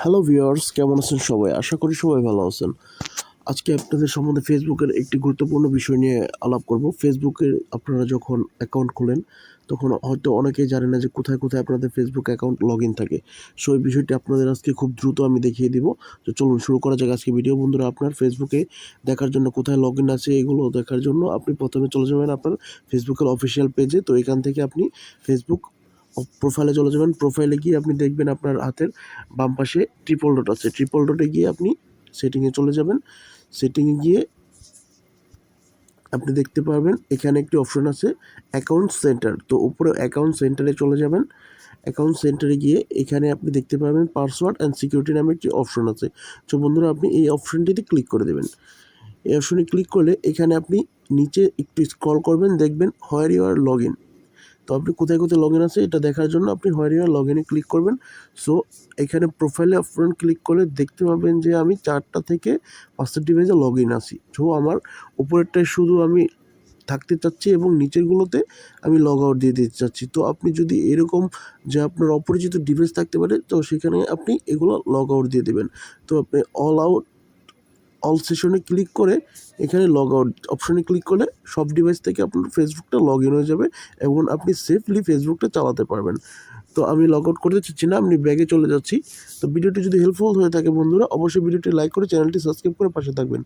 Hello viewers, কেমন আছেন সবাই? আশা করি সবাই ভালো আছেন। আজকে আপনাদের সম্বন্ধে ফেসবুকের একটি গুরুত্বপূর্ণ বিষয় নিয়ে আলাপ করব। ফেসবুকে আপনারা যখন অ্যাকাউন্ট খোলেন, তখন হয়তো অনেকেই জানে না যে কোথায়, কোথায় আপনাদের ফেসবুক অ্যাকাউন্ট লগইন থাকে। সো এই বিষয়টি আপনাদের আজকে খুব দ্রুত আমি দেখিয়ে দিব। তো চলুন শুরু করা যাক আজকে ভিডিও। বন্ধুরা, আপনার ফেসবুকে দেখার জন্য কোথায় লগইন আছে এগুলো দেখার জন্য আপনি প্রথমে চলে যাবেন আপনার ফেসবুকের অফিসিয়াল পেজে। তো এখান থেকে আপনি ফেসবুক প্রোফাইলে চলে যাবেন। প্রোফাইলে গিয়ে আপনি দেখবেন আপনার হাতের বাম পাশে ট্রিপল ডট আছে। ট্রিপল ডটে গিয়ে আপনি সেটিংয়ে চলে যাবেন। সেটিংয়ে গিয়ে আপনি দেখতে পারবেন এখানে একটি অপশন আছে অ্যাকাউন্ট সেন্টার। তো উপরে অ্যাকাউন্ট সেন্টারে চলে যাবেন। অ্যাকাউন্ট সেন্টারে গিয়ে এখানে আপনি দেখতে পাবেন পাসওয়ার্ড অ্যান্ড সিকিউরিটি নামে একটি অপশন আছে। তো বন্ধুরা, আপনি এই অপশনটিতে ক্লিক করে দেবেন। এই অপশনে ক্লিক করলে এখানে আপনি নিচে একটু স্ক্রল করবেন, দেখবেন where you are log in. তো আপনি কোথায়, কোথায় লগইন আছে এটা দেখার জন্য আপনি হোয়ার ইউ আর লগইনে ক্লিক করবেন। সো এখানে প্রোফাইলে অপশন ক্লিক করলে দেখতে পাবেন যে আমি 4টা থেকে 5টা ডিভাইসে লগইন আছি। সো আমার উপরেরটায় শুধু আমি থাকতে চাচ্ছি এবং নিচেরগুলোতে আমি লগ আউট দিয়ে দিতে চাচ্ছি। তো আপনি যদি এরকম যে আপনার অপরিচিত ডিভাইস থাকতে পারে, তো সেখানে আপনি এগুলো লগ আউট দিয়ে দেবেন। তো আপনি অল সেশনে ক্লিক করে এখানে লগ আউট অপশনে ক্লিক করলে সব ডিভাইস থেকে আপনার ফেসবুকটা লগ ইন হয়ে যাবে এবং আপনি সেফলি ফেসবুকটা চালাতে পারবেন। তো আমি লগ আউট করতে চাচ্ছি না, আমি ব্যাগে চলে যাচ্ছি। তো ভিডিওটি যদি হেল্পফুল হয়ে থাকে বন্ধুরা, অবশ্যই ভিডিওটি লাইক করে চ্যানেলটি সাবস্ক্রাইব করে পাশে থাকবেন।